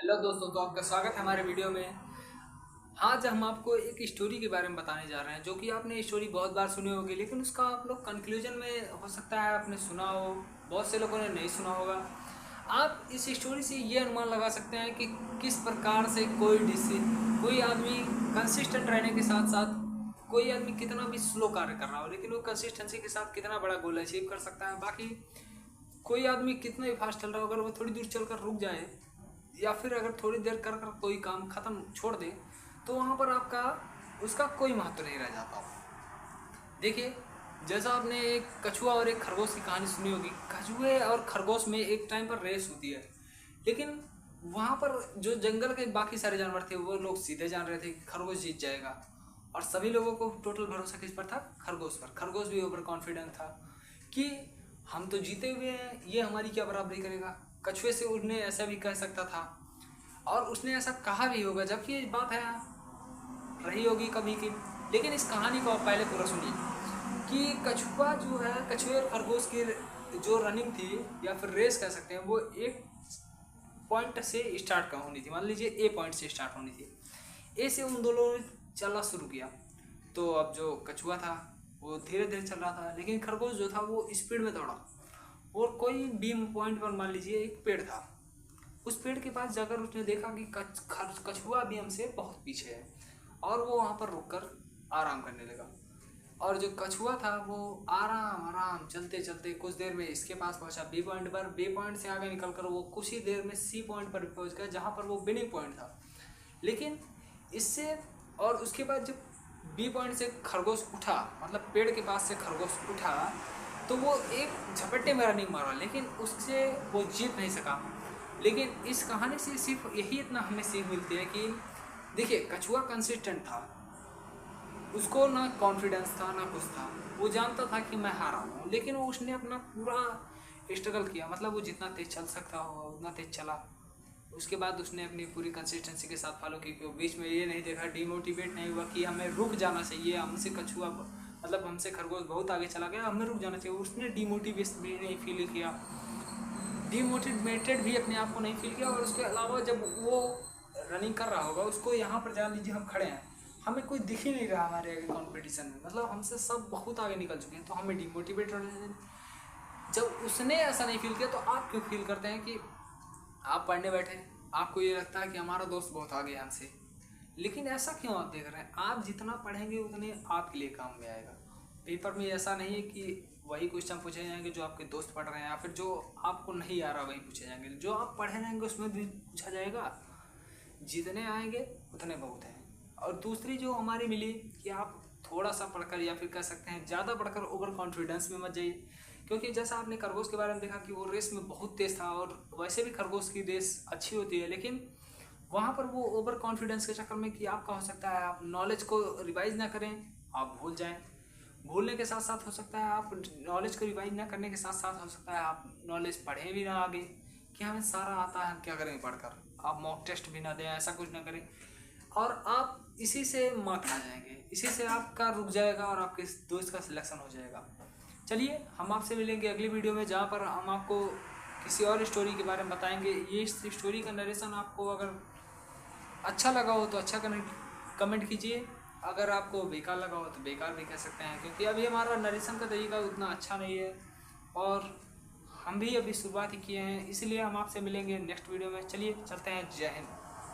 Hello दोस्तों, तो आपका स्वागत है हमारे वीडियो में। आज हम आपको एक स्टोरी के बारे में बताने जा रहे हैं, जो कि आपने स्टोरी बहुत बार सुनी होगी, लेकिन उसका आप लोग कंक्लूजन में हो सकता है आपने सुना हो, बहुत से लोगों ने नहीं सुना होगा। आप इस स्टोरी से ये अनुमान लगा सकते हैं कि किस प्रकार से कोई आदमी कंसिस्टेंट रहने के साथ साथ कोई आदमी कितना भी स्लो कार्य कर रहा हो, लेकिन वो कंसिस्टेंसी के साथ कितना बड़ा गोल अचीव कर सकता है। बाकी कोई आदमी कितना भी फास्ट चल रहा हो, अगर वो थोड़ी दूर चलकर रुक जाए या फिर अगर थोड़ी देर कर कर कोई काम ख़त्म छोड़ दे, तो वहाँ पर आपका उसका कोई महत्व नहीं रह जाता। देखिए, जैसा आपने एक कछुआ और एक खरगोश की कहानी सुनी होगी। कछुए और खरगोश में एक टाइम पर रेस होती है, लेकिन वहाँ पर जो जंगल के बाकी सारे जानवर थे वो लोग सीधे जान रहे थे कि खरगोश जीत जाएगा, और सभी लोगों को टोटल भरोसा किस पर था? खरगोश पर। खरगोश भी ओवर कॉन्फिडेंट था कि हम तो जीते हुए हैं, ये हमारी क्या बराबरी करेगा। कछुए से उसने ऐसा भी कह सकता था, और उसने ऐसा कहा भी होगा, जबकि ये बात है रही होगी कभी की। लेकिन इस कहानी को आप पहले पूरा सुनिए कि कछुआ जो है, कछुए और खरगोश की जो रनिंग थी या फिर रेस कह सकते हैं, वो एक पॉइंट से स्टार्ट होनी थी। मान लीजिए ए पॉइंट से स्टार्ट होनी थी। ए से उन दोनों ने चलना शुरू किया, तो अब जो कछुआ था वो धीरे धीरे चल रहा था, लेकिन खरगोश जो था वो स्पीड में दौड़ा। और कोई बीम पॉइंट पर मान लीजिए एक पेड़ था, उस पेड़ के पास जाकर उसने देखा कि कछुआ भी हमसे बहुत पीछे है, और वो वहाँ पर रुककर आराम करने लगा। और जो कछुआ था वो आराम आराम चलते चलते कुछ देर में इसके पास पहुंचा बी पॉइंट पर। बी पॉइंट से आगे निकलकर वो कुछ ही देर में सी पॉइंट पर पहुंच गया, जहाँ पर वो बिनिंग पॉइंट था। लेकिन इससे और उसके बाद जब बी पॉइंट से खरगोश उठा, मतलब पेड़ के पास से खरगोश उठा, तो वो एक झपट्टे में रनिंग मारा, लेकिन उससे वो जीत नहीं सका। लेकिन इस कहानी से सिर्फ यही इतना हमें सीख मिलती है कि देखिए, कछुआ कंसिस्टेंट था, उसको ना कॉन्फिडेंस था ना कुछ था। वो जानता था कि मैं हारा हूँ, लेकिन वो उसने अपना पूरा स्ट्रगल किया। मतलब वो जितना तेज चल सकता हो उतना तेज चला। उसके बाद उसने अपनी पूरी कंसिस्टेंसी के साथ फॉलो की, बीच में ये नहीं देखा, डिमोटिवेट नहीं हुआ कि हमें रुक जाना चाहिए, हमसे कछुआ मतलब हमसे खरगोश बहुत आगे चला गया, हमें रुक जाना चाहिए। उसने डिमोटिवेट भी नहीं फील किया, डिमोटिवेटेड भी अपने आप को नहीं फील किया। और उसके अलावा जब वो रनिंग कर रहा होगा, उसको यहाँ पर जान लीजिए हम खड़े हैं, हमें कोई दिख ही नहीं रहा हमारे आगे कंपटीशन में, मतलब हमसे सब बहुत आगे निकल चुके हैं, तो हमें डिमोटिवेट होने। जब उसने ऐसा नहीं फील किया, तो आप क्यों फील करते हैं कि आप पढ़ने बैठे, आपको ये लगता है कि हमारा दोस्त बहुत आगे है हमसे, लेकिन ऐसा क्यों आप देख रहे हैं? आप जितना पढ़ेंगे उतने आपके लिए काम में आएगा। पेपर में ऐसा नहीं है कि वही क्वेश्चन पूछे जाएंगे जो आपके दोस्त पढ़ रहे हैं, या फिर जो आपको नहीं आ रहा वही पूछे जाएंगे। जो आप पढ़े रहेंगे उसमें भी पूछा जाएगा, जितने आएंगे उतने बहुत हैं। और दूसरी जो हमारी मिली कि आप थोड़ा सा पढ़कर या फिर कह सकते हैं ज़्यादा पढ़कर ओवर कॉन्फिडेंस में मत जाइए। क्योंकि जैसा आपने खरगोश के बारे में देखा कि वो रेस में बहुत तेज़ था, और वैसे भी खरगोश की रेस अच्छी होती है, लेकिन वहाँ पर वो ओवर कॉन्फिडेंस के चक्कर में कि आपका हो सकता है आप नॉलेज को रिवाइज ना करें, आप भूल जाएं। भूलने के साथ साथ हो सकता है आप नॉलेज को रिवाइज ना करने के साथ साथ हो सकता है आप नॉलेज पढ़ें भी ना आगे, कि हमें सारा आता है हम क्या करेंगे पढ़कर। आप मॉक टेस्ट भी ना दें, ऐसा कुछ ना करें, और आप इसी से मात खा जाएंगे, इसी से आपका रुक जाएगा और आपके दोस्त का सिलेक्शन हो जाएगा। चलिए, हम आपसे मिलेंगे अगली वीडियो में, जहाँ पर हम आपको किसी और स्टोरी के बारे में बताएंगे। ये स्टोरी का नरेशन आपको अगर अच्छा लगा हो तो अच्छा कमेंट कीजिए, अगर आपको बेकार लगा हो तो बेकार भी कह सकते हैं, क्योंकि अभी हमारा नरेशन का तरीका उतना अच्छा नहीं है, और हम भी अभी शुरुआत ही किए हैं, इसलिए हम आपसे मिलेंगे नेक्स्ट वीडियो में। चलिए चलते हैं, जय हिंद।